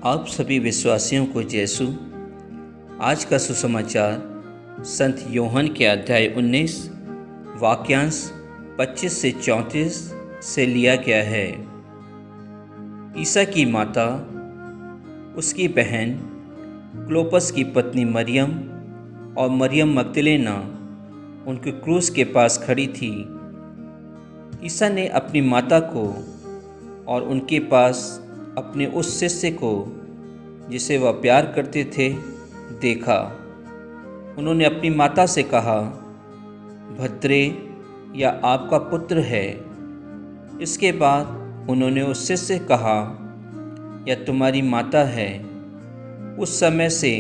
आप सभी विश्वासियों को यीशु। आज का सुसमाचार संत योहन के अध्याय 19 वाक्यांश 25 से 34 से लिया गया है। ईसा की माता, उसकी बहन क्लोपस की पत्नी मरियम और मरियम मगदलेना उनके क्रूस के पास खड़ी थी। ईसा ने अपनी माता को और उनके पास अपने उस शिष्य को जिसे वह प्यार करते थे देखा। उन्होंने अपनी माता से कहा, भद्रे, यह आपका पुत्र है। इसके बाद उन्होंने उस शिष्य से कहा, यह तुम्हारी माता है। उस समय से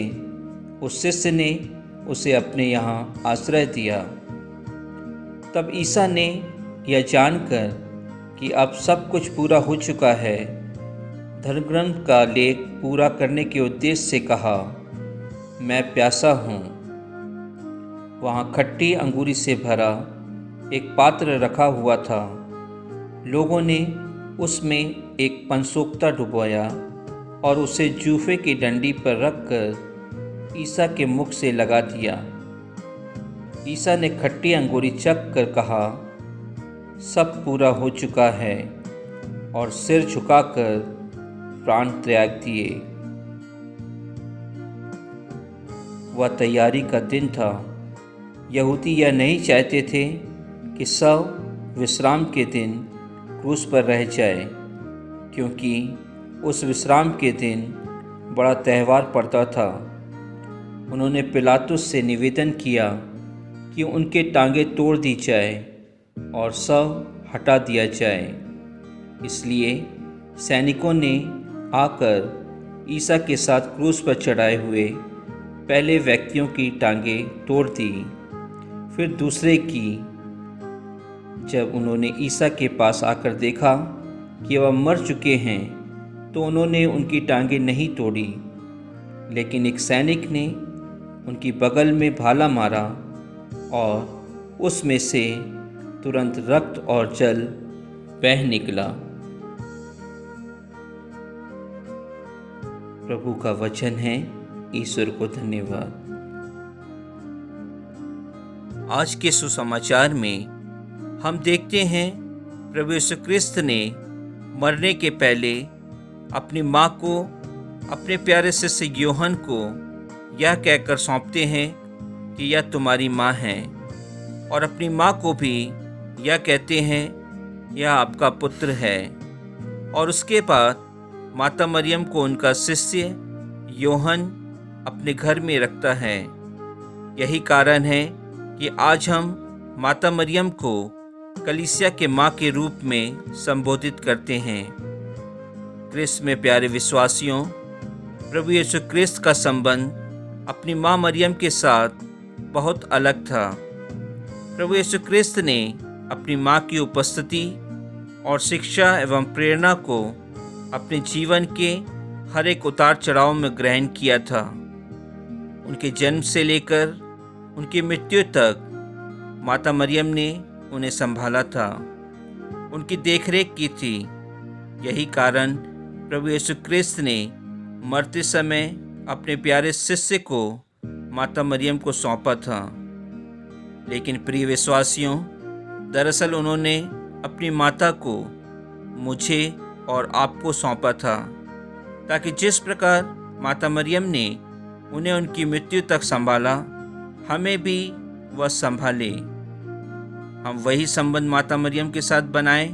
उस शिष्य ने उसे अपने यहाँ आश्रय दिया। तब ईसा ने यह जानकर कि अब सब कुछ पूरा हो चुका है, धर्मग्रंथ का लेख पूरा करने के उद्देश्य से कहा, मैं प्यासा हूँ। वहाँ खट्टी अंगूरी से भरा एक पात्र रखा हुआ था। लोगों ने उसमें एक पनसोक्ता डुबोया और उसे जूफे की डंडी पर रखकर ईसा के मुख से लगा दिया। ईसा ने खट्टी अंगूरी चख कर कहा, सब पूरा हो चुका है, और सिर झुकाकर प्राण त्याग दिए। वह तैयारी का दिन था। यहूदी यह नहीं चाहते थे कि सब विश्राम के दिन क्रूस पर रह जाए, क्योंकि उस विश्राम के दिन बड़ा त्यौहार पड़ता था। उन्होंने पिलातुस से निवेदन किया कि उनके टांगें तोड़ दी जाए और सब हटा दिया जाए। इसलिए सैनिकों ने आकर ईसा के साथ क्रूस पर चढ़ाए हुए पहले व्यक्तियों की टांगें तोड़ दी, फिर दूसरे की। जब उन्होंने ईसा के पास आकर देखा कि वह मर चुके हैं, तो उन्होंने उनकी टांगें नहीं तोड़ी। लेकिन एक सैनिक ने उनकी बगल में भाला मारा और उसमें से तुरंत रक्त और जल बह निकला। प्रभु का वचन है। ईश्वर को धन्यवाद। आज के सुसमाचार में हम देखते हैं प्रभु यीशु क्रिस्त ने मरने के पहले अपनी माँ को अपने प्यारे शिष्य यूहन्ना को यह कहकर सौंपते हैं कि यह तुम्हारी माँ है, और अपनी माँ को भी यह कहते हैं, यह आपका पुत्र है। और उसके बाद माता मरियम को उनका शिष्य यूहन्ना अपने घर में रखता है। यही कारण है कि आज हम माता मरियम को कलीसिया के माँ के रूप में संबोधित करते हैं। क्रिस्त में प्यारे विश्वासियों, प्रभु यीशु क्रिस्त का संबंध अपनी माँ मरियम के साथ बहुत अलग था। प्रभु यीशु क्रिस्त ने अपनी माँ की उपस्थिति और शिक्षा एवं प्रेरणा को अपने जीवन के हर एक उतार चढ़ाव में ग्रहण किया था। उनके जन्म से लेकर उनकी मृत्यु तक माता मरियम ने उन्हें संभाला था, उनकी देखरेख की थी। यही कारण प्रभु यीशु क्रिस्त ने मरते समय अपने प्यारे शिष्य को माता मरियम को सौंपा था। लेकिन प्रिय विश्वासियों, दरअसल उन्होंने अपनी माता को मुझे और आपको सौंपा था, ताकि जिस प्रकार माता मरियम ने उन्हें उनकी मृत्यु तक संभाला, हमें भी वह संभाले। हम वही संबंध माता मरियम के साथ बनाएं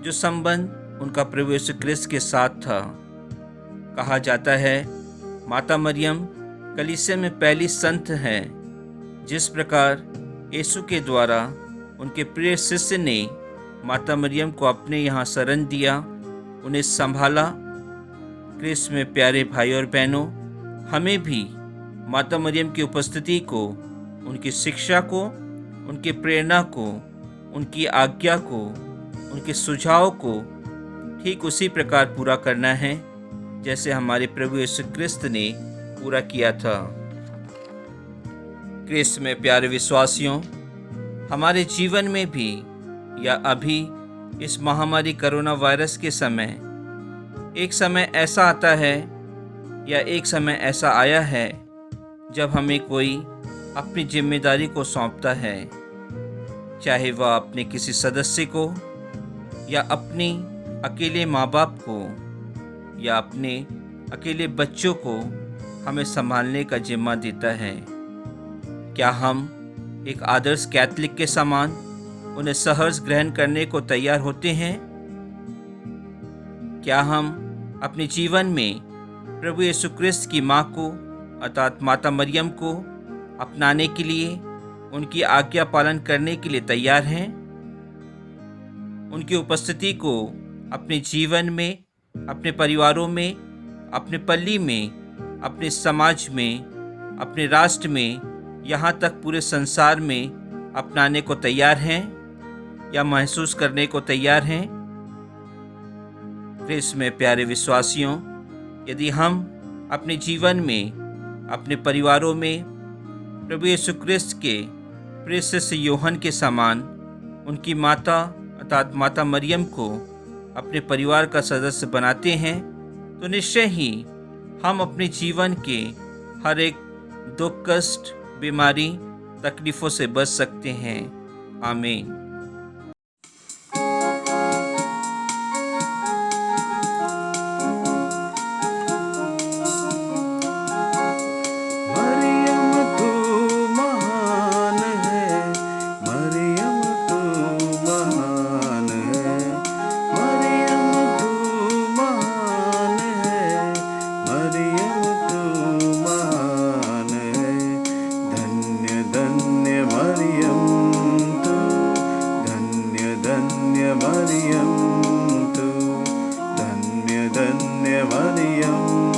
जो संबंध उनका प्रभु यीशु क्रिस्त के साथ था। कहा जाता है, माता मरियम कलीसिया में पहली संत है। जिस प्रकार यीशु के द्वारा उनके प्रिय शिष्य ने माता मरियम को अपने यहाँ शरण दिया, उन्हें संभाला। क्रिस्त में प्यारे भाई और बहनों, हमें भी माता मरियम की उपस्थिति को, उनकी शिक्षा को, उनकी प्रेरणा को, उनकी आज्ञा को, उनके सुझाव को ठीक उसी प्रकार पूरा करना है जैसे हमारे प्रभु यीशु क्रिस्त ने पूरा किया था। क्रिस्त में प्यारे विश्वासियों, हमारे जीवन में भी या अभी इस महामारी कोरोना वायरस के समय एक समय ऐसा आता है या एक समय ऐसा आया है जब हमें कोई अपनी जिम्मेदारी को सौंपता है, चाहे वह अपने किसी सदस्य को या अपने अकेले माँ बाप को या अपने अकेले बच्चों को हमें संभालने का जिम्मा देता है। क्या हम एक आदर्श कैथलिक के समान उन्हें सहर्ष ग्रहण करने को तैयार होते हैं? क्या हम अपने जीवन में प्रभु यीशु क्रिस्त की माँ को अर्थात माता मरियम को अपनाने के लिए, उनकी आज्ञा पालन करने के लिए तैयार हैं? उनकी उपस्थिति को अपने जीवन में, अपने परिवारों में, अपने पल्ली में, अपने समाज में, अपने राष्ट्र में, यहाँ तक पूरे संसार में अपनाने को तैयार हैं या महसूस करने को तैयार हैं? क्रिस्त में प्यारे विश्वासियों, यदि हम अपने जीवन में, अपने परिवारों में प्रभु यीशु क्रिस्त के प्रिय शिष्य यूहन्ना के समान उनकी माता अर्थात माता मरियम को अपने परिवार का सदस्य बनाते हैं, तो निश्चय ही हम अपने जीवन के हर एक दुख, कष्ट, बीमारी, तकलीफ़ों से बच सकते हैं। आमीन। धन्य धन्य मरियम।